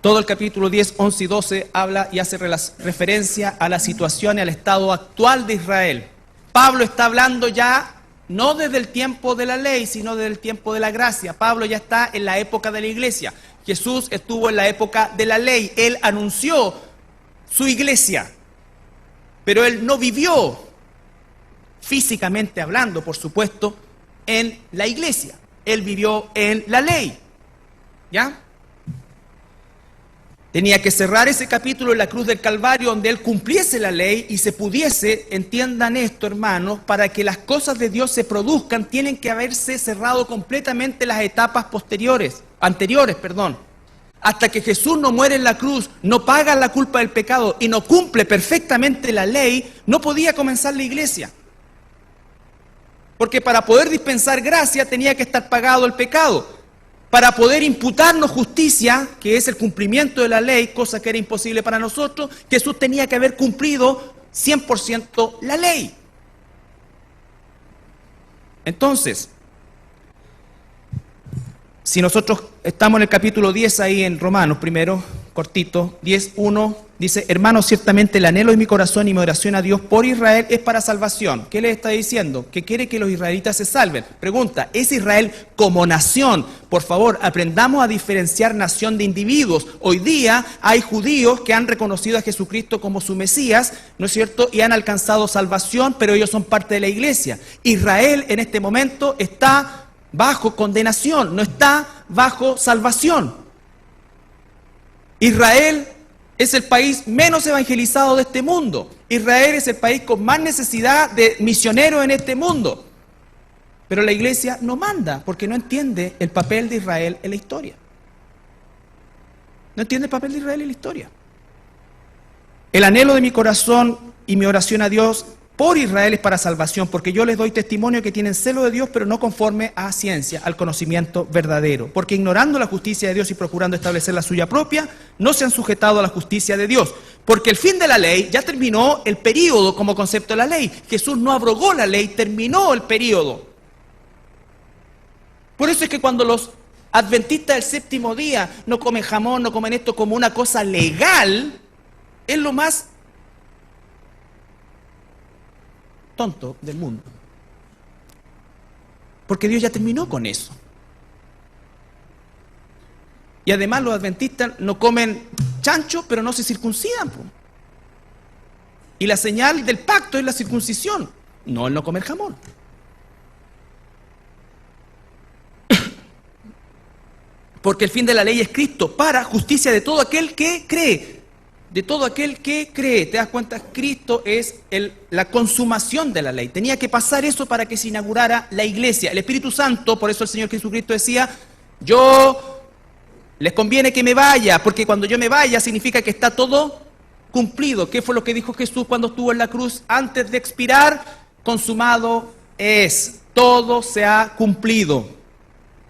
Todo el capítulo 10, 11 y 12 habla y hace referencia a la situación y al estado actual de Israel. Pablo está hablando ya no desde el tiempo de la ley, sino desde el tiempo de la gracia. Pablo ya está en la época de la iglesia. Jesús estuvo en la época de la ley. Él anunció su iglesia, pero él no vivió, físicamente hablando, por supuesto, en la iglesia. Él vivió en la ley. ¿Ya? Tenía que cerrar ese capítulo en la cruz del Calvario donde Él cumpliese la ley y se pudiese, entiendan esto hermanos, para que las cosas de Dios se produzcan, tienen que haberse cerrado completamente las etapas anteriores, hasta que Jesús no muere en la cruz, no paga la culpa del pecado y no cumple perfectamente la ley, no podía comenzar la iglesia. Porque para poder dispensar gracia tenía que estar pagado el pecado. Para poder imputarnos justicia, que es el cumplimiento de la ley, cosa que era imposible para nosotros, Jesús tenía que haber cumplido 100% la ley. Entonces, si nosotros estamos en el capítulo 10 ahí en Romanos, primero, cortito, 10:1, dice: hermanos, ciertamente el anhelo de mi corazón y mi oración a Dios por Israel es para salvación. ¿Qué le está diciendo? Que quiere que los israelitas se salven. Pregunta, ¿es Israel como nación? Por favor, aprendamos a diferenciar nación de individuos. Hoy día hay judíos que han reconocido a Jesucristo como su Mesías, ¿no es cierto? Y han alcanzado salvación, pero ellos son parte de la iglesia. Israel en este momento está bajo condenación, no está bajo salvación. Israel es el país menos evangelizado de este mundo. Israel es el país con más necesidad de misioneros en este mundo. Pero la iglesia no manda porque no entiende el papel de Israel en la historia. No entiende el papel de Israel en la historia. El anhelo de mi corazón y mi oración a Dios por Israel es para salvación, porque yo les doy testimonio que tienen celo de Dios, pero no conforme a ciencia, al conocimiento verdadero. Porque ignorando la justicia de Dios y procurando establecer la suya propia, no se han sujetado a la justicia de Dios. Porque el fin de la ley ya terminó el período como concepto de la ley. Jesús no abrogó la ley, terminó el período. Por eso es que cuando los adventistas del séptimo día no comen jamón, no comen esto como una cosa legal, es lo más tonto del mundo. Porque Dios ya terminó con eso. Y además los adventistas no comen chancho, pero no se circuncidan. Y la señal del pacto es la circuncisión, no el no comer jamón. Porque el fin de la ley es Cristo para justicia de todo aquel que cree. De todo aquel que cree. ¿Te das cuenta? Cristo es la consumación de la ley. Tenía que pasar eso para que se inaugurara la iglesia. El Espíritu Santo, por eso el Señor Jesucristo decía: yo les conviene que me vaya, porque cuando yo me vaya significa que está todo cumplido. ¿Qué fue lo que dijo Jesús cuando estuvo en la cruz? Antes de expirar: consumado es. Todo se ha cumplido.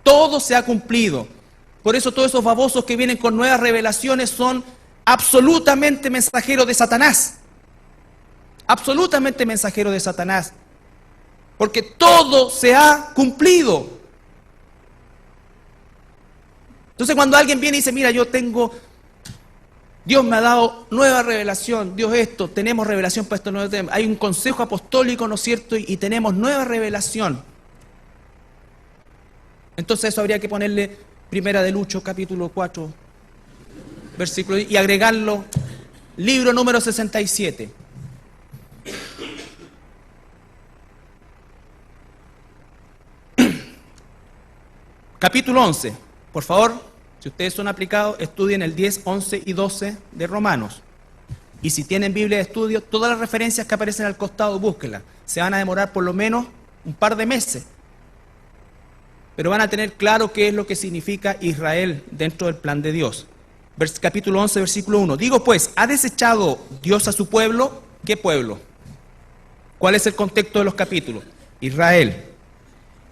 Todo se ha cumplido. Por eso todos esos babosos que vienen con nuevas revelaciones son absolutamente mensajeros de Satanás. Absolutamente mensajeros de Satanás. Porque todo se ha cumplido. Entonces cuando alguien viene y dice: mira, Dios me ha dado nueva revelación, Dios esto, tenemos revelación para esto nuevo tema. Hay un consejo apostólico, ¿no es cierto? Y tenemos nueva revelación. Entonces eso habría que ponerle Primera de Lucho, capítulo 4, versículo, y agregarlo, libro número 67. Capítulo 11. Por favor, si ustedes son aplicados, estudien el 10, 11 y 12 de Romanos. Y si tienen Biblia de estudio, todas las referencias que aparecen al costado, búsquenlas. Se van a demorar por lo menos un par de meses. Pero van a tener claro qué es lo que significa Israel dentro del plan de Dios. Capítulo 11, versículo 1. Digo pues, ¿ha desechado Dios a su pueblo? ¿Qué pueblo? ¿Cuál es el contexto de los capítulos? Israel.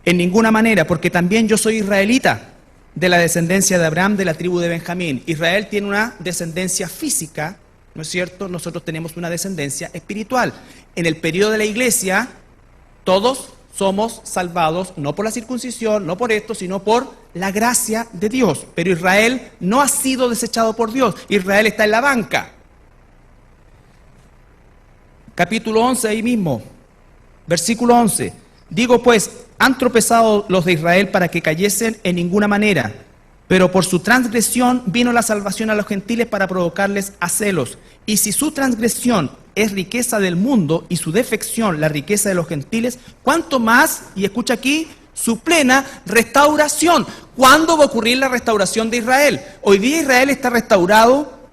En ninguna manera, porque también yo soy israelita, de la descendencia de Abraham, de la tribu de Benjamín. Israel tiene una descendencia física, ¿no es cierto? Nosotros tenemos una descendencia espiritual. En el periodo de la iglesia, todos somos salvados, no por la circuncisión, no por esto, sino por la gracia de Dios. Pero Israel no ha sido desechado por Dios. Israel está en la banca. Capítulo 11, ahí mismo, versículo 11. Digo pues, han tropezado los de Israel para que cayesen en ninguna manera, pero por su transgresión vino la salvación a los gentiles para provocarles a celos. Y si su transgresión es riqueza del mundo y su defección la riqueza de los gentiles, ¿cuánto más, y escucha aquí, su plena restauración? ¿Cuándo va a ocurrir la restauración de Israel? Hoy día Israel está restaurado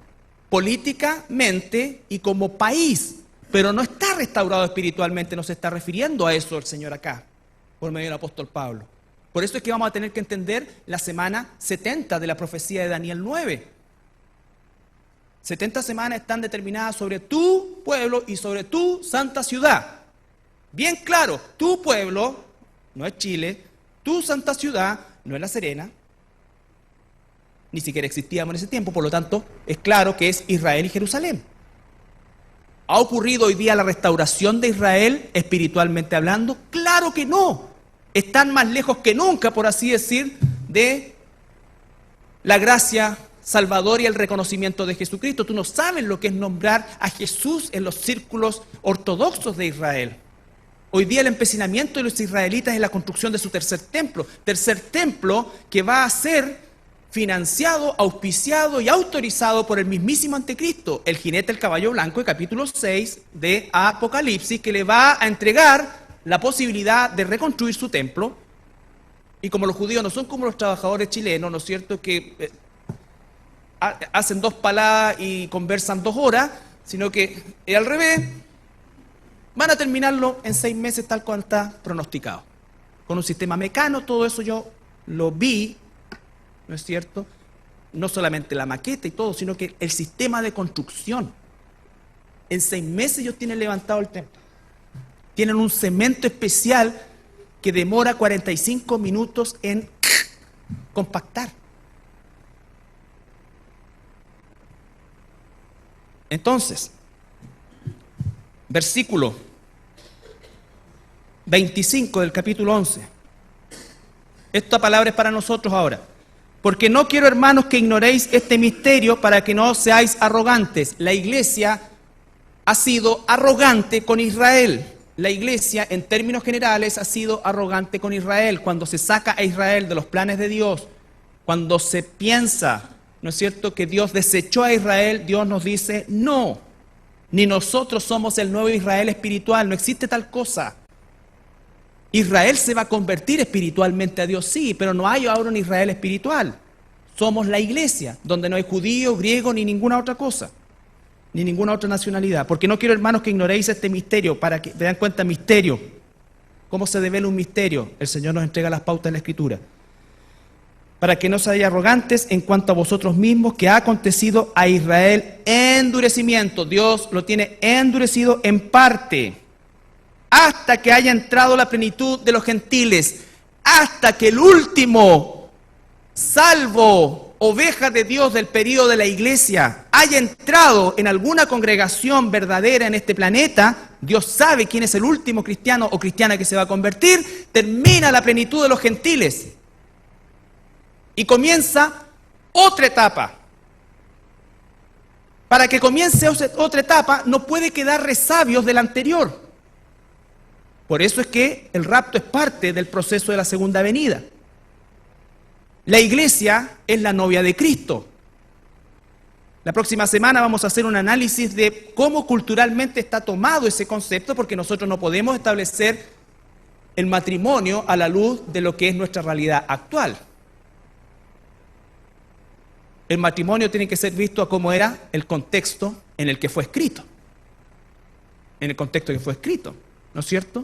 políticamente y como país, pero no está restaurado espiritualmente. No se está refiriendo a eso el Señor acá, por medio del apóstol Pablo. Por eso es que vamos a tener que entender la semana 70 de la profecía de Daniel 9. 70 semanas están determinadas sobre tu pueblo y sobre tu santa ciudad. Bien claro, tu pueblo no es Chile, tu santa ciudad no es La Serena, ni siquiera existíamos en ese tiempo, por lo tanto es claro que es Israel y Jerusalén. ¿Ha ocurrido hoy día la restauración de Israel espiritualmente hablando? Claro que no. Están más lejos que nunca, por así decir, de la gracia salvadora y el reconocimiento de Jesucristo. Tú no sabes lo que es nombrar a Jesús en los círculos ortodoxos de Israel. Hoy día el empecinamiento de los israelitas es la construcción de su tercer templo que va a ser financiado, auspiciado y autorizado por el mismísimo anticristo, el jinete del caballo blanco, de capítulo 6 de Apocalipsis, que le va a entregar la posibilidad de reconstruir su templo. Y como los judíos no son como los trabajadores chilenos, ¿no es cierto?, que hacen 2 paladas y conversan 2 horas, sino que es al revés, van a terminarlo en 6 meses tal cual está pronosticado. Con un sistema mecano, todo eso yo lo vi, ¿no es cierto? No solamente la maqueta y todo, sino que el sistema de construcción. En 6 meses ellos tienen levantado el templo. Tienen un cemento especial que demora 45 minutos en compactar. Entonces, versículo 25 del capítulo 11. Esta palabra es para nosotros ahora. Porque no quiero, hermanos, que ignoréis este misterio para que no seáis arrogantes. La iglesia ha sido arrogante con Israel. La iglesia, en términos generales, ha sido arrogante con Israel. Cuando se saca a Israel de los planes de Dios, cuando se piensa, ¿no es cierto?, que Dios desechó a Israel, Dios nos dice, no, ni nosotros somos el nuevo Israel espiritual, no existe tal cosa. Israel se va a convertir espiritualmente a Dios, sí, pero no hay ahora un Israel espiritual. Somos la iglesia, donde no hay judío, griego, ni ninguna otra cosa, ni ninguna otra nacionalidad. Porque no quiero, hermanos, que ignoréis este misterio, para que te den cuenta, misterio. ¿Cómo se devela un misterio? El Señor nos entrega las pautas en la Escritura. Para que no seáis arrogantes en cuanto a vosotros mismos, que ha acontecido a Israel endurecimiento. Dios lo tiene endurecido en parte, hasta que haya entrado la plenitud de los gentiles, hasta que el último salvo, oveja de Dios del período de la iglesia, haya entrado en alguna congregación verdadera en este planeta. Dios sabe quién es el último cristiano o cristiana que se va a convertir. Termina la plenitud de los gentiles y comienza otra etapa. Para que comience otra etapa no puede quedar resabios de la anterior. Por eso es que el rapto es parte del proceso de la segunda venida. La iglesia es la novia de Cristo. La próxima semana vamos a hacer un análisis de cómo culturalmente está tomado ese concepto, porque nosotros no podemos establecer el matrimonio a la luz de lo que es nuestra realidad actual. El matrimonio tiene que ser visto a cómo era el contexto en el que fue escrito. En el contexto en que fue escrito, ¿no es cierto?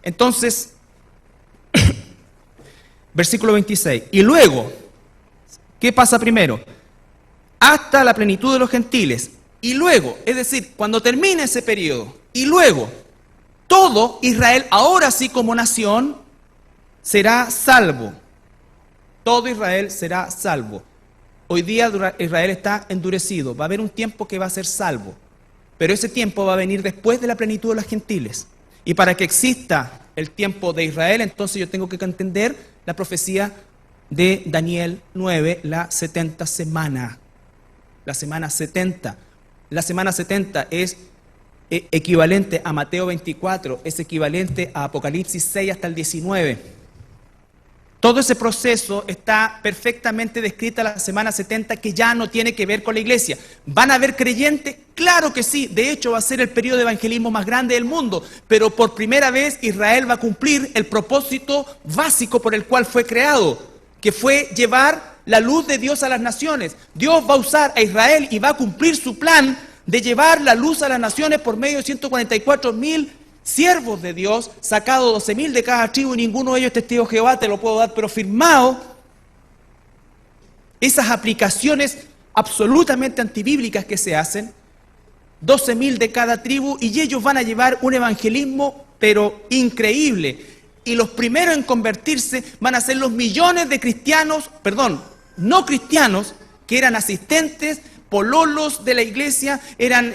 Entonces, versículo 26. Y luego, ¿qué pasa primero? Hasta la plenitud de los gentiles. Y luego, es decir, cuando termine ese periodo, y luego, todo Israel, ahora sí como nación, será salvo. Todo Israel será salvo. Hoy día Israel está endurecido. Va a haber un tiempo que va a ser salvo. Pero ese tiempo va a venir después de la plenitud de los gentiles. Y para que exista el tiempo de Israel, entonces yo tengo que entender la profecía de Daniel 9, la 70 semana. La semana 70. La semana 70 es equivalente a Mateo 24, es equivalente a Apocalipsis 6 hasta el 19. Todo ese proceso está perfectamente descrita la semana 70, que ya no tiene que ver con la iglesia. ¿Van a haber creyentes? Claro que sí. De hecho, va a ser el periodo de evangelismo más grande del mundo. Pero por primera vez Israel va a cumplir el propósito básico por el cual fue creado, que fue llevar la luz de Dios a las naciones. Dios va a usar a Israel y va a cumplir su plan de llevar la luz a las naciones por medio de 144.000 siervos de Dios, sacados 12.000 de cada tribu y ninguno de ellos es testigo de Jehová, te lo puedo dar, pero firmado. Esas aplicaciones absolutamente antibíblicas que se hacen, 12.000 de cada tribu, y ellos van a llevar un evangelismo pero increíble. Y los primeros en convertirse van a ser los millones de cristianos, no cristianos, que eran asistentes, pololos de la iglesia, eran,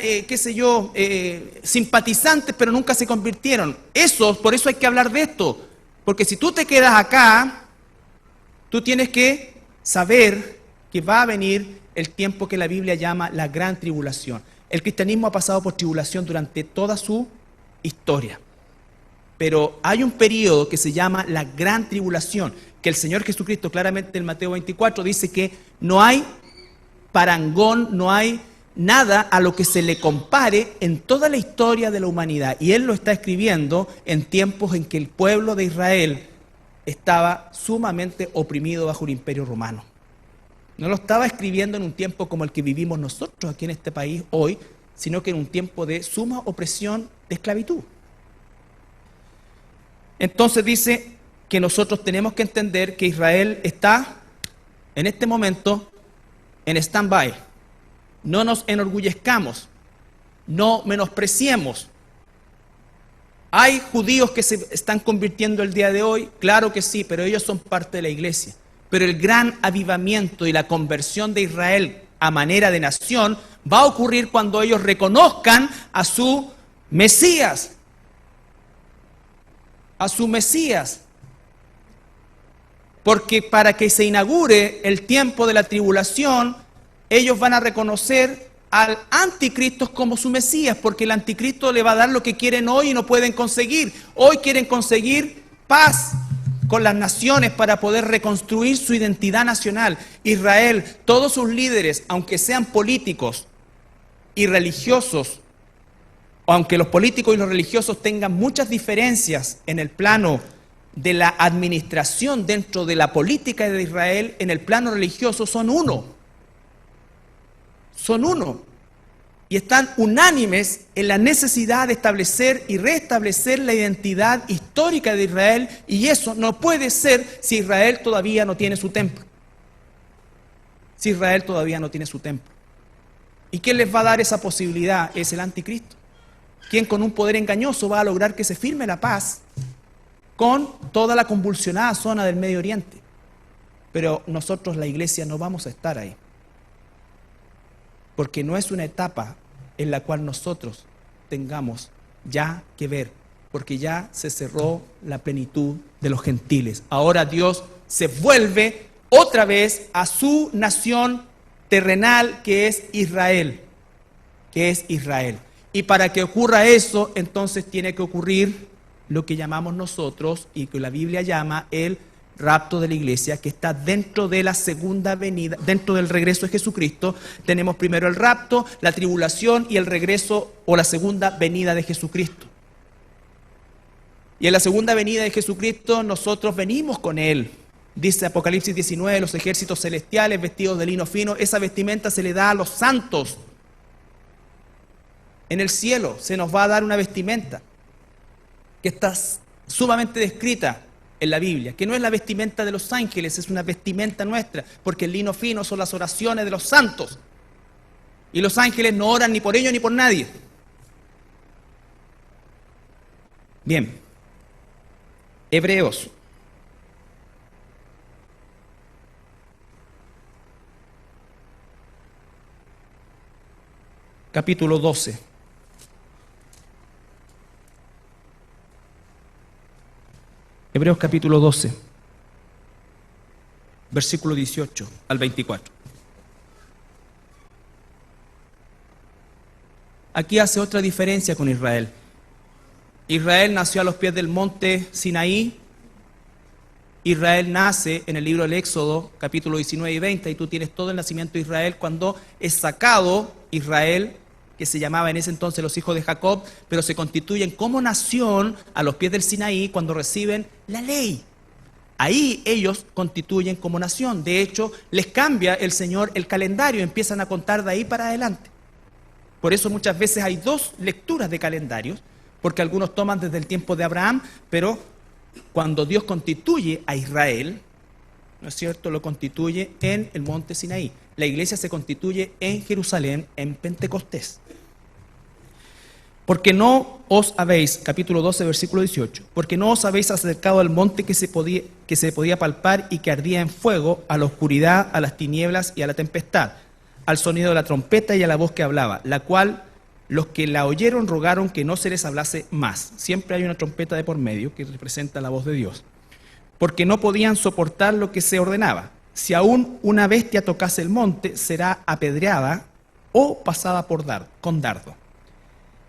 simpatizantes, pero nunca se convirtieron. Por eso hay que hablar de esto, porque si tú te quedas acá, tú tienes que saber que va a venir el tiempo que la Biblia llama la gran tribulación. El cristianismo ha pasado por tribulación durante toda su historia, pero hay un periodo que se llama la gran tribulación, que el Señor Jesucristo claramente en Mateo 24 dice que no hay parangón, no hay nada a lo que se le compare en toda la historia de la humanidad. Y Él lo está escribiendo en tiempos en que el pueblo de Israel estaba sumamente oprimido bajo el imperio romano. No lo estaba escribiendo en un tiempo como el que vivimos nosotros aquí en este país hoy, sino que en un tiempo de suma opresión, de esclavitud. Entonces dice que nosotros tenemos que entender que Israel está en este momento en stand-by. No nos enorgullezcamos, no menospreciemos. ¿Hay judíos que se están convirtiendo el día de hoy? Claro que sí, pero ellos son parte de la iglesia. Pero el gran avivamiento y la conversión de Israel a manera de nación va a ocurrir cuando ellos reconozcan a su Mesías. A su Mesías. Porque para que se inaugure el tiempo de la tribulación, ellos van a reconocer al anticristo como su Mesías, porque el anticristo le va a dar lo que quieren hoy y no pueden conseguir. Hoy quieren conseguir paz con las naciones para poder reconstruir su identidad nacional. Israel, todos sus líderes, aunque sean políticos y religiosos, o aunque los políticos y los religiosos tengan muchas diferencias en el plano de la administración dentro de la política de Israel, en el plano religioso son uno. Son uno. Y están unánimes en la necesidad de establecer y restablecer la identidad histórica de Israel, y eso no puede ser si Israel todavía no tiene su templo. Si Israel todavía no tiene su templo. ¿Y quién les va a dar esa posibilidad? Es el anticristo. Quien con un poder engañoso va a lograr que se firme la paz con toda la convulsionada zona del Medio Oriente. Pero nosotros, la iglesia, no vamos a estar ahí. Porque no es una etapa en la cual nosotros tengamos ya que ver, porque ya se cerró la plenitud de los gentiles. Ahora Dios se vuelve otra vez a su nación terrenal, que es Israel. Y para que ocurra eso, entonces tiene que ocurrir lo que llamamos nosotros y que la Biblia llama el rapto de la iglesia, que está dentro de la segunda venida, dentro del regreso de Jesucristo. Tenemos primero el rapto, la tribulación y el regreso o la segunda venida de Jesucristo. Y en la segunda venida de Jesucristo nosotros venimos con Él. Dice Apocalipsis 19, los ejércitos celestiales vestidos de lino fino, esa vestimenta se le da a los santos. En el cielo se nos va a dar una vestimenta que está sumamente descrita en la Biblia, que no es la vestimenta de los ángeles, es una vestimenta nuestra, porque el lino fino son las oraciones de los santos. Y los ángeles no oran ni por ellos ni por nadie. Bien. Hebreos. Capítulo 12. Hebreos capítulo 12, versículo 18 al 24. Aquí hace otra diferencia con Israel. Israel nació a los pies del monte Sinaí. Israel nace en el libro del Éxodo, capítulo 19 y 20, y tú tienes todo el nacimiento de Israel cuando es sacado Israel, que se llamaba en ese entonces los hijos de Jacob, pero se constituyen como nación a los pies del Sinaí cuando reciben la ley. Ahí ellos constituyen como nación. De hecho, les cambia el Señor el calendario, empiezan a contar de ahí para adelante. Por eso muchas veces hay dos lecturas de calendarios, porque algunos toman desde el tiempo de Abraham, pero cuando Dios constituye a Israel, ¿no es cierto?, lo constituye en el monte Sinaí. La iglesia se constituye en Jerusalén, en Pentecostés. Porque no os habéis, capítulo 12, versículo 18, porque no os habéis acercado al monte que se podía palpar y que ardía en fuego, a la oscuridad, a las tinieblas y a la tempestad, al sonido de la trompeta y a la voz que hablaba, la cual los que la oyeron rogaron que no se les hablase más. Siempre hay una trompeta de por medio que representa la voz de Dios. Porque no podían soportar lo que se ordenaba. Si aún una bestia tocase el monte, será apedreada o pasada con dardo.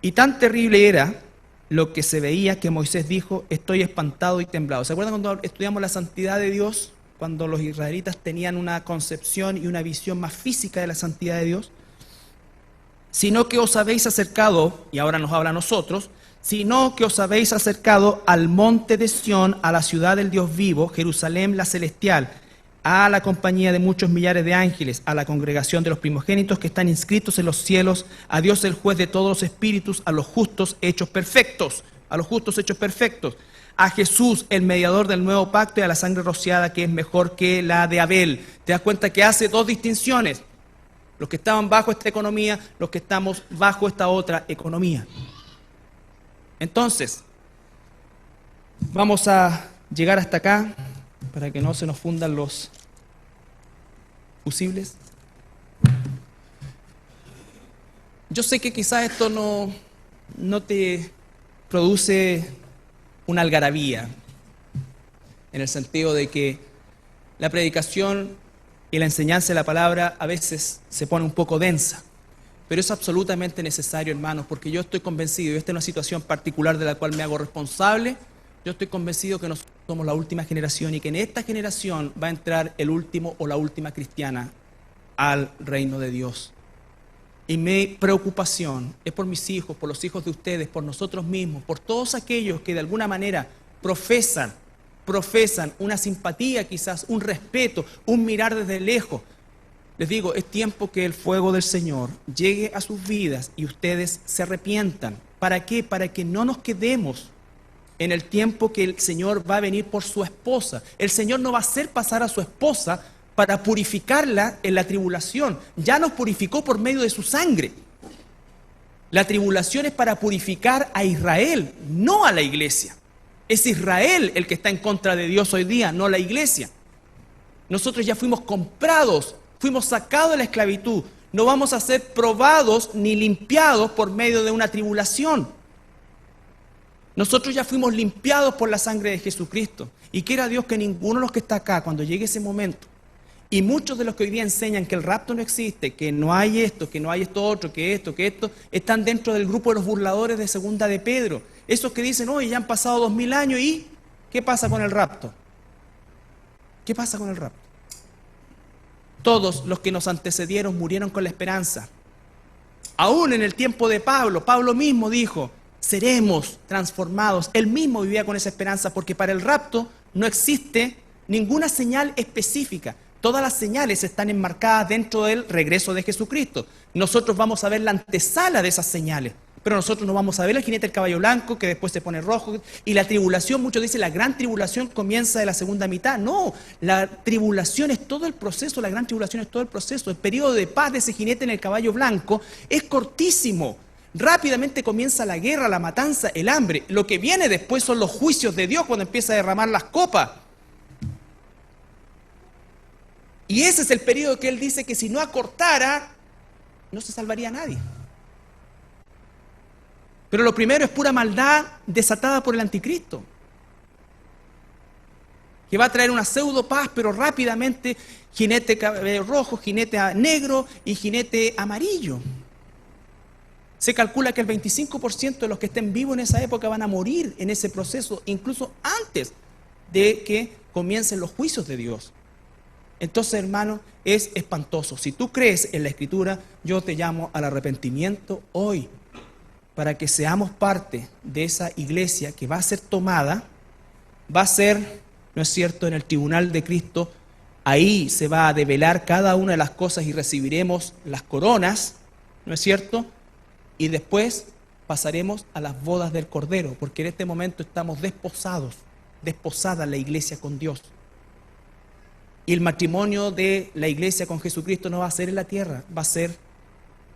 Y tan terrible era lo que se veía que Moisés dijo: estoy espantado y temblado. ¿Se acuerdan cuando estudiamos la santidad de Dios? Cuando los israelitas tenían una concepción y una visión más física de la santidad de Dios. Sino que os habéis acercado, y ahora nos habla a nosotros, sino que os habéis acercado al monte de Sión, a la ciudad del Dios vivo, Jerusalén la celestial, a la compañía de muchos millares de ángeles, a la congregación de los primogénitos que están inscritos en los cielos, a Dios el juez de todos los espíritus, a los justos hechos perfectos, a Jesús, el mediador del nuevo pacto, y a la sangre rociada que es mejor que la de Abel. Te das cuenta que hace dos distinciones: los que estaban bajo esta economía, los que estamos bajo esta otra economía. Entonces, vamos a llegar hasta acá para que no se nos fundan los fusibles. Yo sé que quizás esto no te produce una algarabía, en el sentido de que la predicación y la enseñanza de la palabra a veces se pone un poco densa, pero es absolutamente necesario, hermanos, porque yo estoy convencido, y esta es una situación particular de la cual me hago responsable, yo estoy convencido que nosotros somos la última generación y que en esta generación va a entrar el último o la última cristiana al reino de Dios. Y mi preocupación es por mis hijos, por los hijos de ustedes, por nosotros mismos, por todos aquellos que de alguna manera profesan una simpatía, quizás un respeto, un mirar desde lejos. Les digo, es tiempo que el fuego del Señor llegue a sus vidas y ustedes se arrepientan. ¿Para qué? Para que no nos quedemos en el tiempo que el Señor va a venir por su esposa. El Señor no va a hacer pasar a su esposa para purificarla en la tribulación. Ya nos purificó por medio de su sangre. La tribulación es para purificar a Israel, no a la iglesia. Es Israel el que está en contra de Dios hoy día, no la iglesia. Nosotros ya fuimos comprados, fuimos sacados de la esclavitud. No vamos a ser probados ni limpiados por medio de una tribulación. Nosotros ya fuimos limpiados por la sangre de Jesucristo. Y quiera Dios que ninguno de los que está acá, cuando llegue ese momento, y muchos de los que hoy día enseñan que el rapto no existe, que no hay esto otro, que esto, están dentro del grupo de los burladores de Segunda de Pedro. Esos que dicen, oye, ya han pasado 2000 años y ¿qué pasa con el rapto? ¿Qué pasa con el rapto? Todos los que nos antecedieron murieron con la esperanza. Aún en el tiempo de Pablo, Pablo mismo dijo, seremos transformados. Él mismo vivía con esa esperanza porque para el rapto no existe ninguna señal específica. Todas las señales están enmarcadas dentro del regreso de Jesucristo. Nosotros vamos a ver la antesala de esas señales, pero nosotros no vamos a ver el jinete del caballo blanco que después se pone rojo. Y la tribulación, muchos dicen, la gran tribulación comienza de la segunda mitad. No, la tribulación es todo el proceso, la gran tribulación es todo el proceso. El periodo de paz de ese jinete en el caballo blanco es cortísimo. Rápidamente comienza la guerra, la matanza, el hambre. Lo que viene después son los juicios de Dios cuando empieza a derramar las copas. Y ese es el periodo que él dice que si no acortara, no se salvaría a nadie. Pero lo primero es pura maldad desatada por el anticristo, que va a traer una pseudo paz, pero rápidamente jinete rojo, jinete negro y jinete amarillo. Se calcula que el 25% de los que estén vivos en esa época van a morir en ese proceso, incluso antes de que comiencen los juicios de Dios. Entonces, hermano, es espantoso. Si tú crees en la Escritura, yo te llamo al arrepentimiento hoy, para que seamos parte de esa iglesia que va a ser tomada, va a ser ¿no es cierto?, en el tribunal de Cristo. Ahí se va a develar cada una de las cosas y recibiremos las coronas, ¿no es cierto? Y después pasaremos a las bodas del Cordero, porque en este momento estamos desposados, desposada la iglesia con Dios. Y el matrimonio de la iglesia con Jesucristo no va a ser en la tierra, va a ser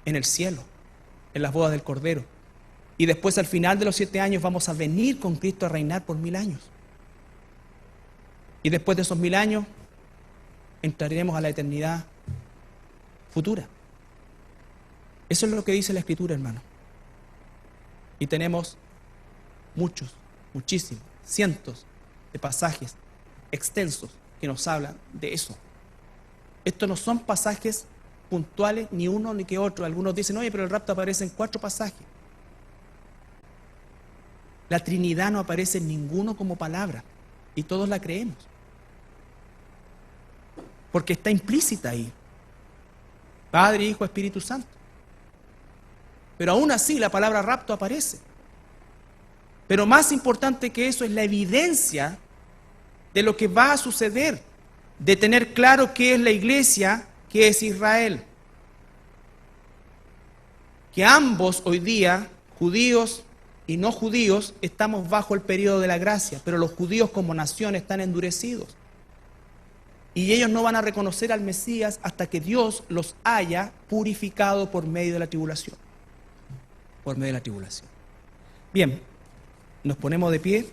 en el cielo, en las bodas del Cordero. Y después, al final de los 7 años, vamos a venir con Cristo a reinar por 1000 años. Y después de esos 1000 años, entraremos a la eternidad futura. Eso es lo que dice la Escritura, hermano. Y tenemos muchísimos, cientos de pasajes extensos que nos hablan de eso. Estos no son pasajes puntuales, ni uno ni que otro. Algunos dicen, oye, pero el rapto aparece en 4 pasajes. La Trinidad no aparece en ninguno como palabra, y todos la creemos, porque está implícita ahí. Padre, Hijo, Espíritu Santo. Pero aún así la palabra rapto aparece. Pero más importante que eso es la evidencia de lo que va a suceder, de tener claro qué es la iglesia, qué es Israel. Que ambos hoy día, judíos y no judíos, estamos bajo el periodo de la gracia, pero los judíos como nación están endurecidos. Y ellos no van a reconocer al Mesías hasta que Dios los haya purificado por medio de la tribulación. Por medio de la tribulación. Bien, nos ponemos de pie.